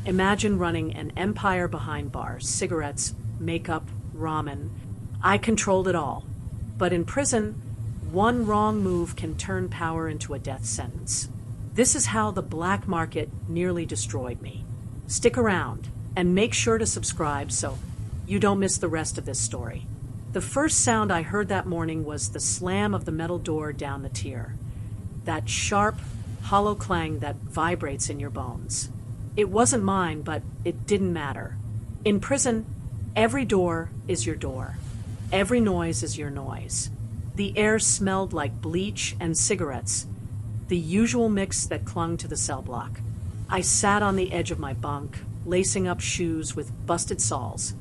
Imagine running an empire behind bars, cigarettes, makeup, ramen. I controlled it all. But in prison, one wrong move can turn power into a death sentence. This is how the black market nearly destroyed me. Stick around and make sure to subscribe so you don't miss the rest of this story. The first sound I heard that morning was the slam of the metal door down the tier. That sharp, hollow clang that vibrates in your bones. It wasn't mine, but it didn't matter. In prison, every door is your door. Every noise is your noise. The air smelled like bleach and cigarettes, the usual mix that clung to the cell block. I sat on the edge of my bunk, lacing up shoes with busted soles,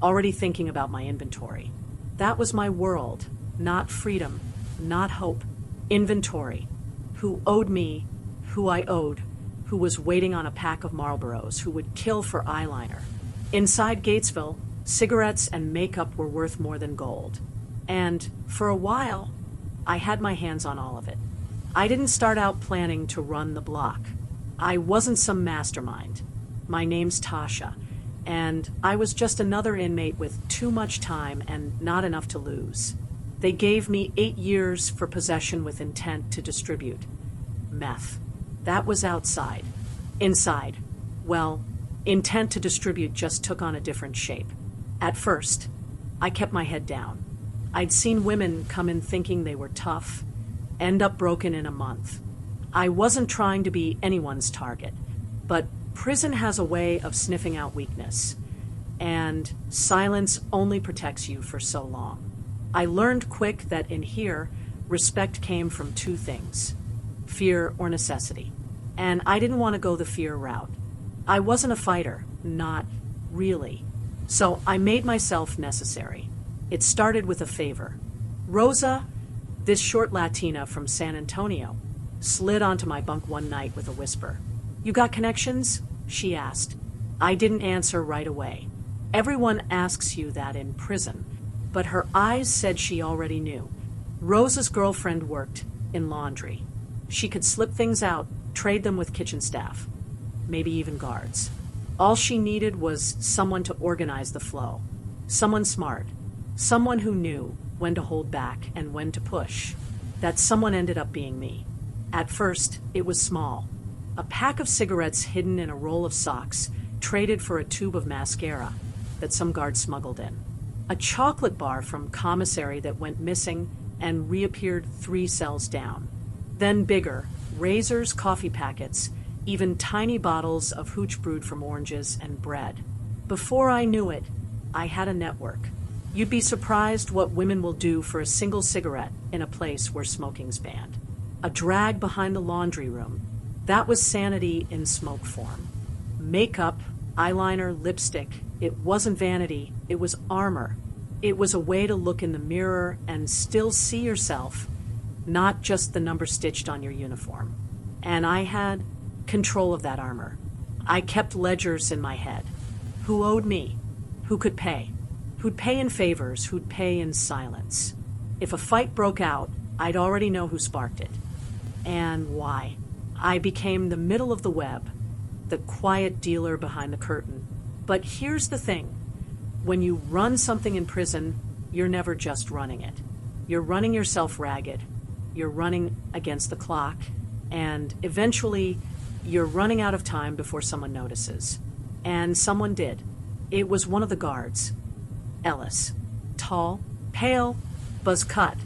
already thinking about my inventory. That was my world, not freedom, not hope. Inventory. Who owed me, who I owed, who was waiting on a pack of Marlboros, who would kill for eyeliner. Inside Gatesville, cigarettes and makeup were worth more than gold. And for a while, I had my hands on all of it. I didn't start out planning to run the block. I wasn't some mastermind. My name's Tasha, and I was just another inmate with too much time and not enough to lose. They gave me 8 years for possession with intent to distribute. Meth. That was outside. Inside, well, intent to distribute just took on a different shape. At first, I kept my head down. I'd seen women come in thinking they were tough, end up broken in a month. I wasn't trying to be anyone's target, but prison has a way of sniffing out weakness, and silence only protects you for so long. I learned quick that in here, respect came from 2 things: fear or necessity. And I didn't want to go the fear route. I wasn't a fighter, not really. So I made myself necessary. It started with a favor. Rosa, this short Latina from San Antonio, slid onto my bunk one night with a whisper. "You got connections?" she asked. I didn't answer right away. Everyone asks you that in prison, but her eyes said she already knew. Rosa's girlfriend worked in laundry. She could slip things out, trade them with kitchen staff, maybe even guards. All she needed was someone to organize the flow. Someone smart. Someone who knew when to hold back and when to push. That someone ended up being me. At first, it was small. A pack of cigarettes hidden in a roll of socks, traded for a tube of mascara that some guard smuggled in. A chocolate bar from commissary that went missing and reappeared 3 cells down. Then bigger, razors, coffee packets, even tiny bottles of hooch brewed from oranges and bread. Before I knew it, I had a network. You'd be surprised what women will do for a single cigarette in a place where smoking's banned. A drag behind the laundry room. That was sanity in smoke form. Makeup, eyeliner, lipstick. It wasn't vanity, it was armor. It was a way to look in the mirror and still see yourself, not just the number stitched on your uniform. And I had control of that armor. I kept ledgers in my head. Who owed me? Who could pay? Who'd pay in favors? Who'd pay in silence? If a fight broke out, I'd already know who sparked it. And why. I became the middle of the web, the quiet dealer behind the curtain. But here's the thing. When you run something in prison, you're never just running it. You're running yourself ragged. You're running against the clock. And eventually, you're running out of time before someone notices. And someone did. It was one of the guards. Ellis. Tall, pale, buzz-cut,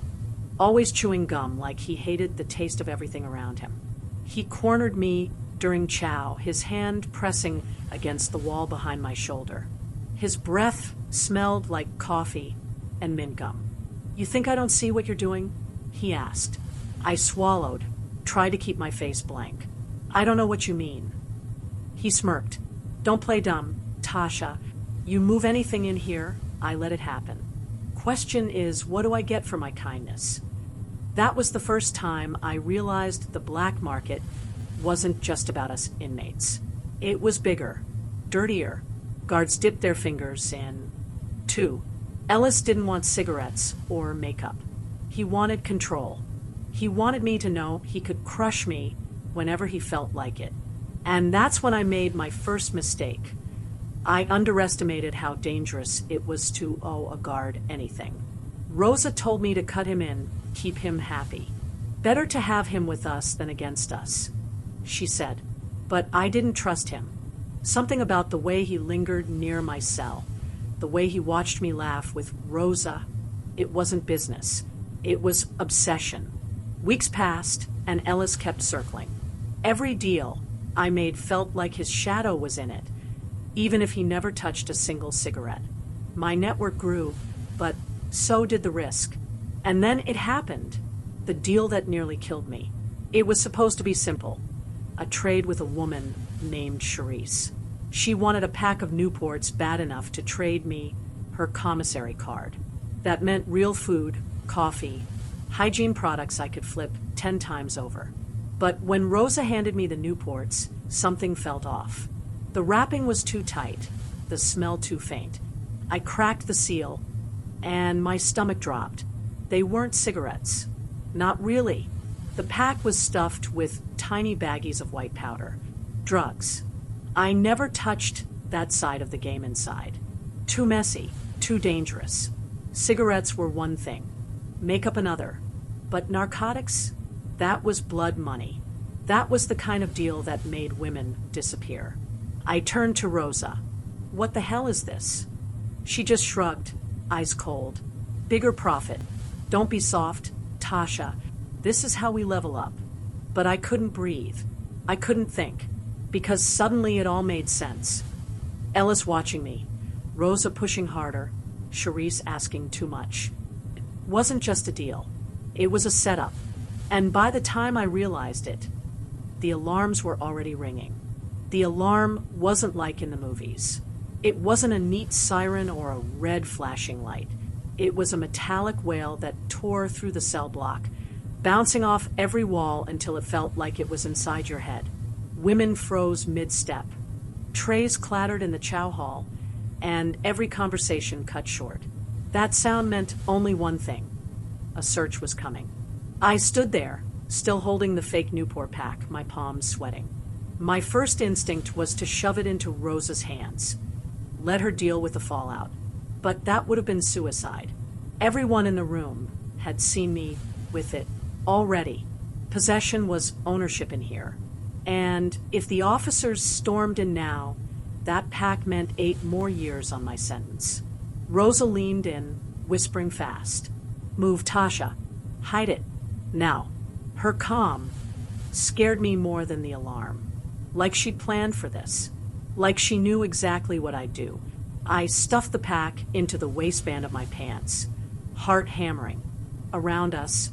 always chewing gum like he hated the taste of everything around him. He cornered me during chow, his hand pressing against the wall behind my shoulder. His breath smelled like coffee and mint gum. "You think I don't see what you're doing?" he asked. I swallowed, tried to keep my face blank. "I don't know what you mean." He smirked. "Don't play dumb, Tasha. You move anything in here, I let it happen. Question is, what do I get for my kindness?" That was the first time I realized the black market wasn't just about us inmates. It was bigger, dirtier. Guards dipped their fingers in. 2. Ellis didn't want cigarettes or makeup. He wanted control. He wanted me to know he could crush me whenever he felt like it. And that's when I made my first mistake. I underestimated how dangerous it was to owe a guard anything. Rosa told me to cut him in, keep him happy. Better to have him with us than against us, she said. But I didn't trust him. Something about the way he lingered near my cell, the way he watched me laugh with Rosa, it wasn't business. It was obsession. Weeks passed, and Ellis kept circling. Every deal I made felt like his shadow was in it, even if he never touched a single cigarette. My network grew, but so did the risk. And then it happened, the deal that nearly killed me. It was supposed to be simple, a trade with a woman named Charisse. She wanted a pack of Newports bad enough to trade me her commissary card. That meant real food, coffee, hygiene products I could flip 10 times over. But when Rosa handed me the Newports, something felt off. The wrapping was too tight, the smell too faint. I cracked the seal, and my stomach dropped. They weren't cigarettes. Not really. The pack was stuffed with tiny baggies of white powder. Drugs. I never touched that side of the game inside. Too messy, too dangerous. Cigarettes were one thing, makeup another. But narcotics? That was blood money. That was the kind of deal that made women disappear. I turned to Rosa. What the hell is this? She just shrugged, eyes cold. Bigger profit. Don't be soft, Tasha. This is how we level up. But I couldn't breathe. I couldn't think, because suddenly it all made sense. Ellis watching me, Rosa pushing harder, Charisse asking too much. It wasn't just a deal. It was a setup. And by the time I realized it, the alarms were already ringing. The alarm wasn't like in the movies. It wasn't a neat siren or a red flashing light. It was a metallic wail that tore through the cell block, bouncing off every wall until it felt like it was inside your head. Women froze mid-step. Trays clattered in the chow hall, and every conversation cut short. That sound meant only one thing. A search was coming. I stood there, still holding the fake Newport pack, my palms sweating. My first instinct was to shove it into Rosa's hands. Let her deal with the fallout. But that would have been suicide. Everyone in the room had seen me with it already. Possession was ownership in here. And if the officers stormed in now, that pack meant 8 more years on my sentence. Rosa leaned in, whispering fast. Move, Tasha. Hide it. Now. Her calm scared me more than the alarm. Like she'd planned for this. Like she knew exactly what I'd do. I stuffed the pack into the waistband of my pants, heart hammering. Around us,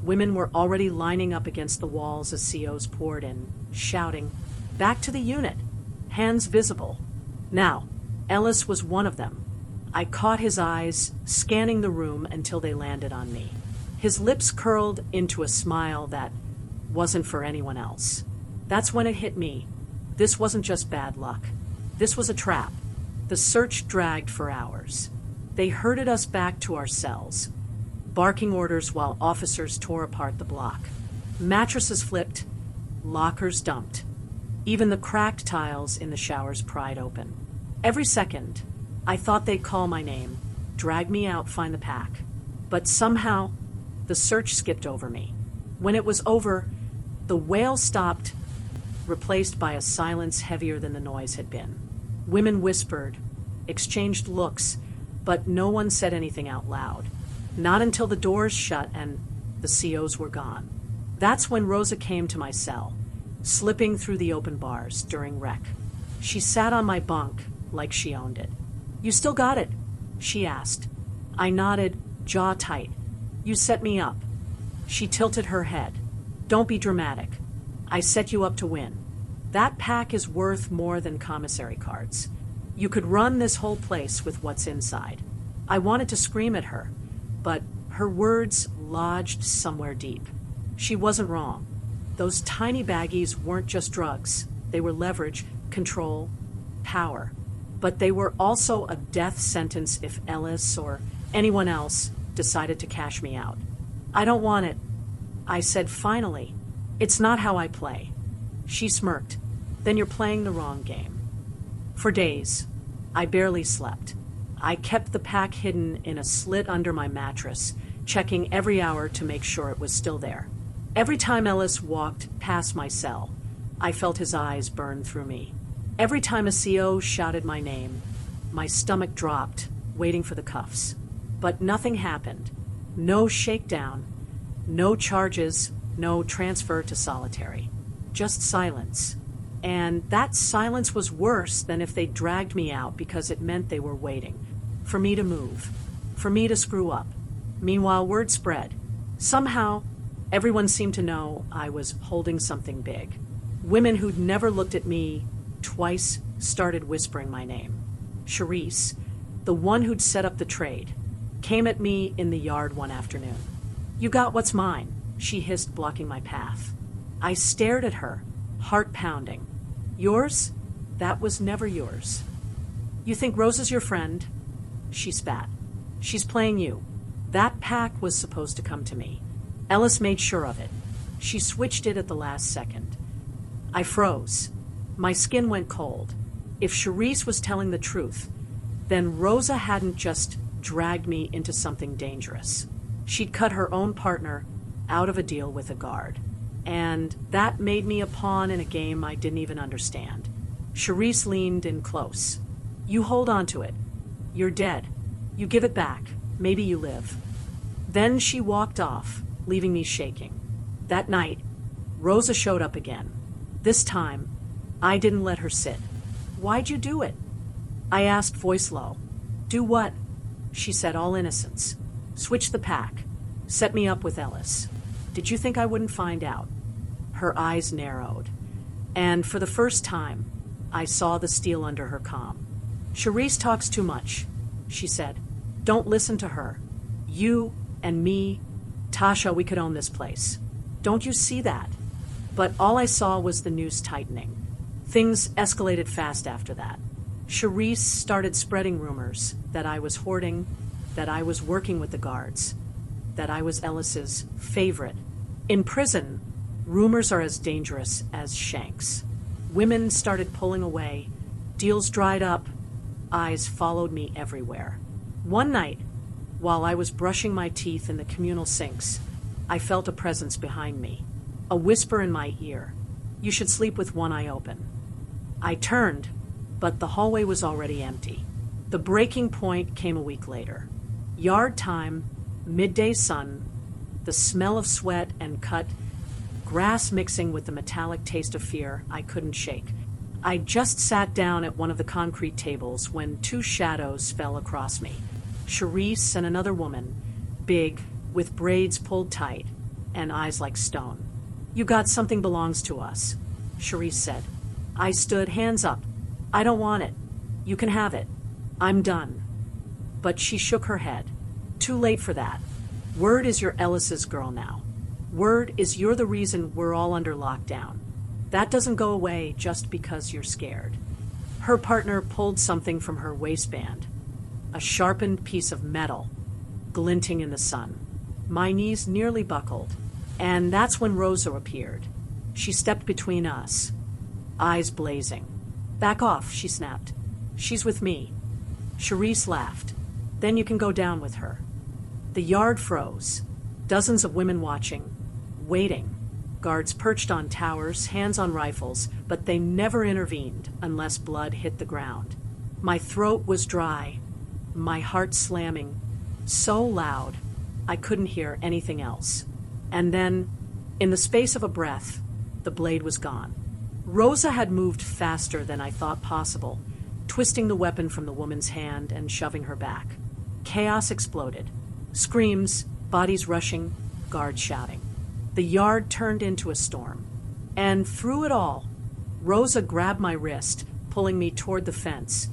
women were already lining up against the walls as COs poured in, shouting, "Back to the unit!" Hands visible. Now, Ellis was one of them. I caught his eyes, scanning the room until they landed on me. His lips curled into a smile that wasn't for anyone else. That's when it hit me. This wasn't just bad luck. This was a trap. The search dragged for hours. They herded us back to our cells, barking orders while officers tore apart the block. Mattresses flipped, lockers dumped. Even the cracked tiles in the showers pried open. Every second, I thought they'd call my name, drag me out, find the pack. But somehow, the search skipped over me. When it was over, the wail stopped, replaced by a silence heavier than the noise had been. Women whispered, exchanged looks, but no one said anything out loud. Not until the doors shut and the COs were gone. That's when Rosa came to my cell, slipping through the open bars during rec. She sat on my bunk like she owned it. "You still got it?" she asked. I nodded, jaw tight. "You set me up." She tilted her head. "Don't be dramatic. I set you up to win. That pack is worth more than commissary cards. You could run this whole place with what's inside." I wanted to scream at her, but her words lodged somewhere deep. She wasn't wrong. Those tiny baggies weren't just drugs. They were leverage, control, power. But they were also a death sentence if Ellis or anyone else decided to cash me out. "I don't want it," I said finally. "It's not how I play." She smirked. then you're playing the wrong game. For days, I barely slept. I kept the pack hidden in a slit under my mattress, checking every hour to make sure it was still there. Every time Ellis walked past my cell, I felt his eyes burn through me. Every time a CO shouted my name, my stomach dropped, waiting for the cuffs. But nothing happened. No shakedown, no charges, no transfer to solitary. Just silence. And that silence was worse than if they dragged me out because it meant they were waiting for me to move, for me to screw up. Meanwhile, word spread. Somehow, everyone seemed to know I was holding something big. Women who'd never looked at me twice started whispering my name. Charisse, the one who'd set up the trade, came at me in the yard one afternoon. "You got what's mine," she hissed, blocking my path. I stared at her, heart pounding. "Yours? That was never yours." "You think Rosa's your friend?" She spat. "She's playing you. That pack was supposed to come to me. Ellis made sure of it. She switched it at the last second." I froze. My skin went cold. If Charisse was telling the truth, then Rosa hadn't just dragged me into something dangerous. She'd cut her own partner out of a deal with a guard. And that made me a pawn in a game I didn't even understand. Charisse leaned in close. "You hold on to it. You're dead. You give it back. Maybe you live." Then she walked off, leaving me shaking. That night, Rosa showed up again. This time, I didn't let her sit. "Why'd you do it?" I asked, voice low. "Do what?" She said, all innocence. "Switch the pack. Set me up with Ellis. Did you think I wouldn't find out?" Her eyes narrowed. And for the first time, I saw the steel under her calm. "Charisse talks too much," she said. "Don't listen to her. You and me, Tasha, we could own this place. Don't you see that?" But all I saw was the noose tightening. Things escalated fast after that. Charisse started spreading rumors that I was hoarding, that I was working with the guards, that I was Ellis's favorite. In prison, rumors are as dangerous as shanks. Women started pulling away. Deals dried up. Eyes followed me everywhere. One night, while I was brushing my teeth in the communal sinks, I felt a presence behind me. A whisper in my ear. "You should sleep with one eye open." I turned, but the hallway was already empty. The breaking point came a week later. Yard time, midday sun, the smell of sweat and cut grass mixing with the metallic taste of fear I couldn't shake. I just sat down at one of the concrete tables when two shadows fell across me. Charisse and another woman, big, with braids pulled tight, and eyes like stone. "You got something belongs to us," Charisse said. I stood, hands up. "I don't want it. You can have it. I'm done." But she shook her head. "Too late for that. Word is you're Ellis's girl now. Word is you're the reason we're all under lockdown. That doesn't go away just because you're scared." Her partner pulled something from her waistband, a sharpened piece of metal, glinting in the sun. My knees nearly buckled, and that's when Rosa appeared. She stepped between us, eyes blazing. "Back off," she snapped. "She's with me." Charisse laughed. "Then you can go down with her." The yard froze. Dozens of women watching, waiting. Guards perched on towers, hands on rifles, but they never intervened unless blood hit the ground. My throat was dry, my heart slamming, so loud I couldn't hear anything else. And then, in the space of a breath, the blade was gone. Rosa had moved faster than I thought possible, twisting the weapon from the woman's hand and shoving her back. Chaos exploded. Screams, bodies rushing, guards shouting. The yard turned into a storm. And through it all, Rosa grabbed my wrist, pulling me toward the fence,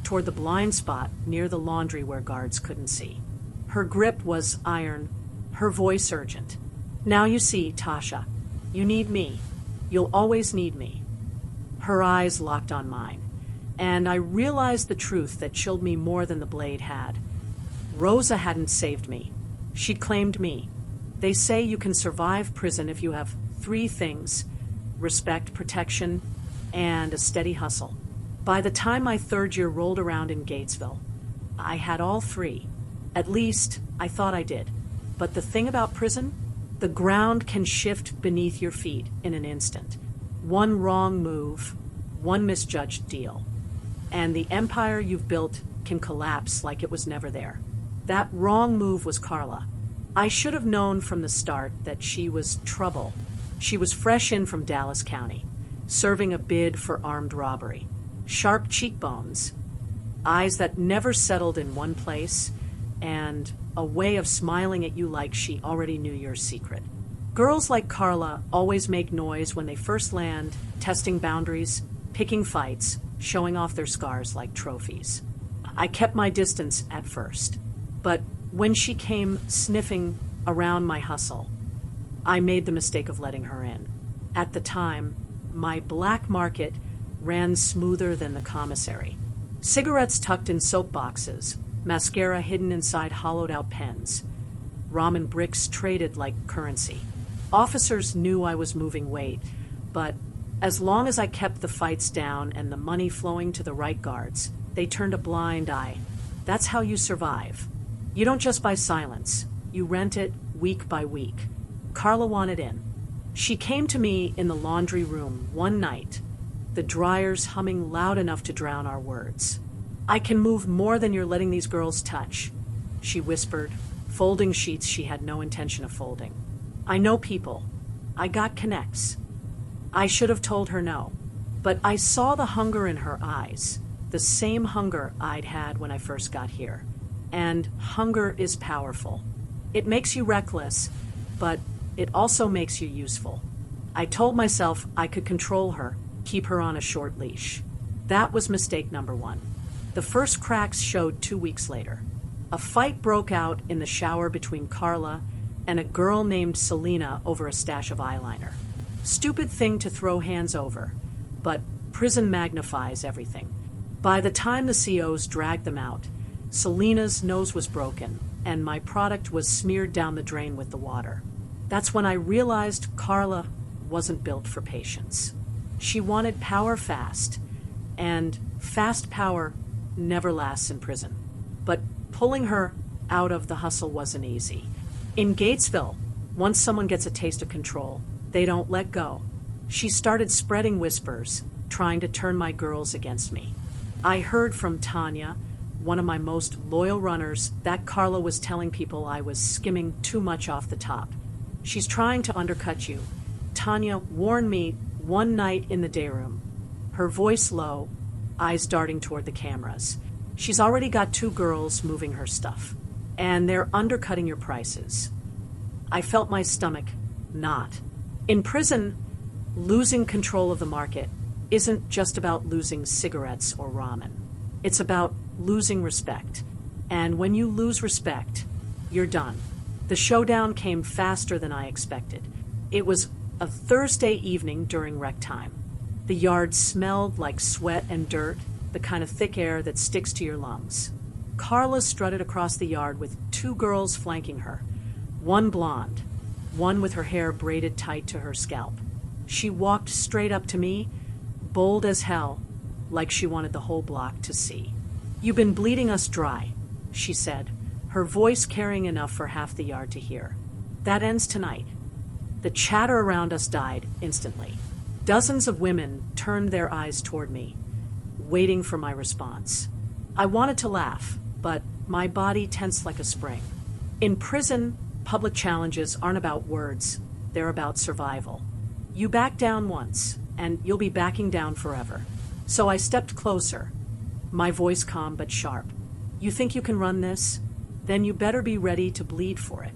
toward the blind spot near the laundry where guards couldn't see. Her grip was iron, her voice urgent. "Now you see, Tasha, you need me. You'll always need me." Her eyes locked on mine, and I realized the truth that chilled me more than the blade had. Rosa hadn't saved me. She'd claimed me. They say you can survive prison if you have 3 things: respect, protection, and a steady hustle. By the time my third year rolled around in Gatesville, I had all three. At least, I thought I did. But the thing about prison? The ground can shift beneath your feet in an instant. One wrong move, one misjudged deal, and the empire you've built can collapse like it was never there. That wrong move was Carla. I should have known from the start that she was trouble. She was fresh in from Dallas County, serving a bid for armed robbery. Sharp cheekbones, eyes that never settled in one place, and a way of smiling at you like she already knew your secret. Girls like Carla always make noise when they first land, testing boundaries, picking fights, showing off their scars like trophies. I kept my distance at first, but when she came sniffing around my hustle, I made the mistake of letting her in. At the time, my black market ran smoother than the commissary. Cigarettes tucked in soap boxes, mascara hidden inside hollowed-out pens, ramen bricks traded like currency. Officers knew I was moving weight, but as long as I kept the fights down and the money flowing to the right guards, they turned a blind eye. That's how you survive. You don't just buy silence. You rent it week by week. Carla wanted in. She came to me in the laundry room one night, the dryers humming loud enough to drown our words. "I can move more than you're letting these girls touch," she whispered, folding sheets she had no intention of folding. "I know people. I got connects." I should have told her no, but I saw the hunger in her eyes, the same hunger I'd had when I first got here. And hunger is powerful. It makes you reckless, but it also makes you useful. I told myself I could control her, keep her on a short leash. That was mistake number one. The first cracks showed 2 weeks later. A fight broke out in the shower between Carla and a girl named Selena over a stash of eyeliner. Stupid thing to throw hands over, but prison magnifies everything. By the time the COs dragged them out, Selena's nose was broken, and my product was smeared down the drain with the water. That's when I realized Carla wasn't built for patience. She wanted power fast, and fast power never lasts in prison. But pulling her out of the hustle wasn't easy. In Gatesville, once someone gets a taste of control, they don't let go. She started spreading whispers, trying to turn my girls against me. I heard from Tanya, one of my most loyal runners, that Carla was telling people I was skimming too much off the top. "She's trying to undercut you," Tanya warned me one night in the day room, her voice low, eyes darting toward the cameras. "She's already got 2 girls moving her stuff, and they're undercutting your prices." I felt my stomach knot. In prison, losing control of the market isn't just about losing cigarettes or ramen. It's about losing respect. And when you lose respect, you're done. The showdown came faster than I expected. It was a Thursday evening during rec time. The yard smelled like sweat and dirt, the kind of thick air that sticks to your lungs. Carla strutted across the yard with 2 girls flanking her, one blonde, one with her hair braided tight to her scalp. She walked straight up to me, bold as hell, like she wanted the whole block to see. "You've been bleeding us dry," she said, her voice carrying enough for half the yard to hear. "That ends tonight." The chatter around us died instantly. Dozens of women turned their eyes toward me, waiting for my response. I wanted to laugh, but my body tensed like a spring. In prison, public challenges aren't about words, they're about survival. You back down once, and you'll be backing down forever. So I stepped closer, my voice calm but sharp. "You think you can run this? Then you better be ready to bleed for it."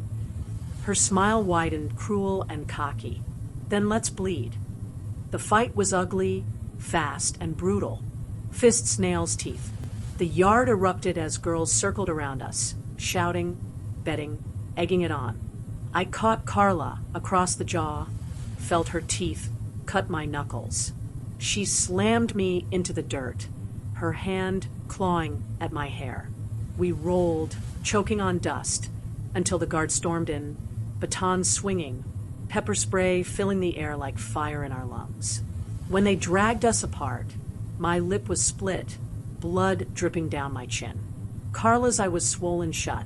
Her smile widened, cruel and cocky. "Then let's bleed." The fight was ugly, fast, and brutal. Fists, nails, teeth. The yard erupted as girls circled around us, shouting, betting, egging it on. I caught Carla across the jaw, felt her teeth cut my knuckles. She slammed me into the dirt, her hand clawing at my hair. We rolled, choking on dust, until the guard stormed in, batons swinging, pepper spray filling the air like fire in our lungs. When they dragged us apart, my lip was split, blood dripping down my chin. Carla's eye was swollen shut,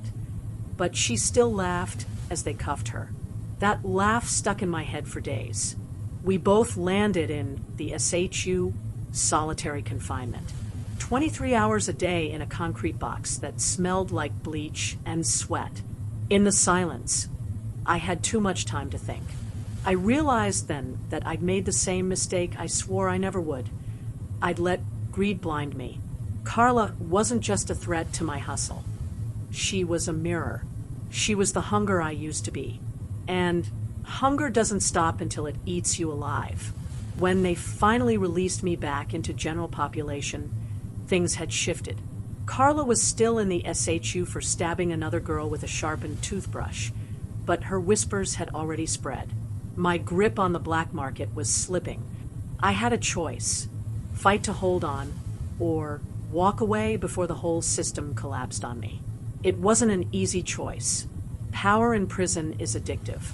but she still laughed as they cuffed her. That laugh stuck in my head for days. We both landed in the SHU solitary confinement. 23 hours a day in a concrete box that smelled like bleach and sweat. In the silence, I had too much time to think. I realized then that I'd made the same mistake I swore I never would. I'd let greed blind me. Carla wasn't just a threat to my hustle. She was a mirror. She was the hunger I used to be. And hunger doesn't stop until it eats you alive. When they finally released me back into general population, things had shifted. Carla was still in the SHU for stabbing another girl with a sharpened toothbrush, but her whispers had already spread. My grip on the black market was slipping. I had a choice: fight to hold on, or walk away before the whole system collapsed on me. It wasn't an easy choice. Power in prison is addictive.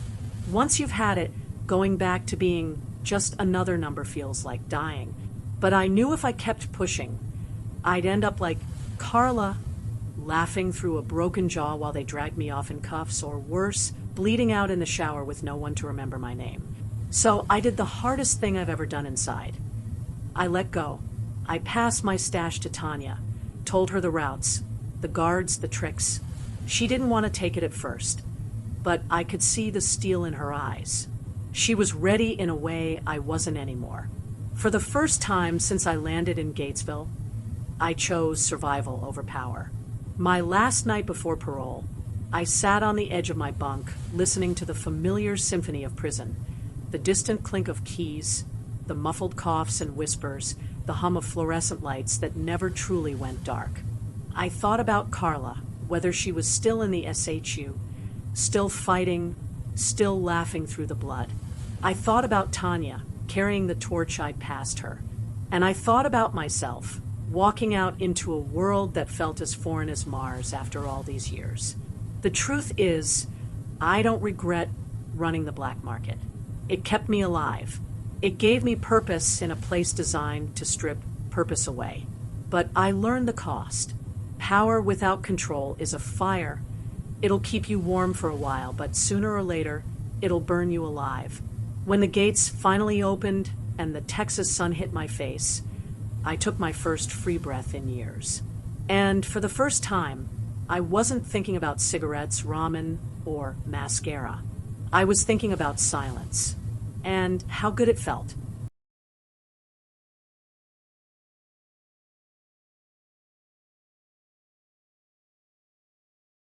Once you've had it, going back to being just another number feels like dying. But I knew if I kept pushing, I'd end up like Carla, laughing through a broken jaw while they dragged me off in cuffs, or worse, bleeding out in the shower with no one to remember my name. So I did the hardest thing I've ever done inside. I let go. I passed my stash to Tanya, told her the routes, the guards, the tricks. She didn't want to take it at first, but I could see the steel in her eyes. She was ready in a way I wasn't anymore. For the first time since I landed in Gatesville, I chose survival over power. My last night before parole, I sat on the edge of my bunk, listening to the familiar symphony of prison, the distant clink of keys, the muffled coughs and whispers, the hum of fluorescent lights that never truly went dark. I thought about Carla, whether she was still in the SHU, still fighting, still laughing through the blood. I thought about Tanya, carrying the torch I'd passed her. And I thought about myself, walking out into a world that felt as foreign as Mars after all these years. The truth is, I don't regret running the black market. It kept me alive. It gave me purpose in a place designed to strip purpose away. But I learned the cost. Power without control is a fire. It'll keep you warm for a while, but sooner or later, it'll burn you alive. When the gates finally opened and the Texas sun hit my face, I took my first free breath in years. And for the first time, I wasn't thinking about cigarettes, ramen, or mascara. I was thinking about silence and how good it felt.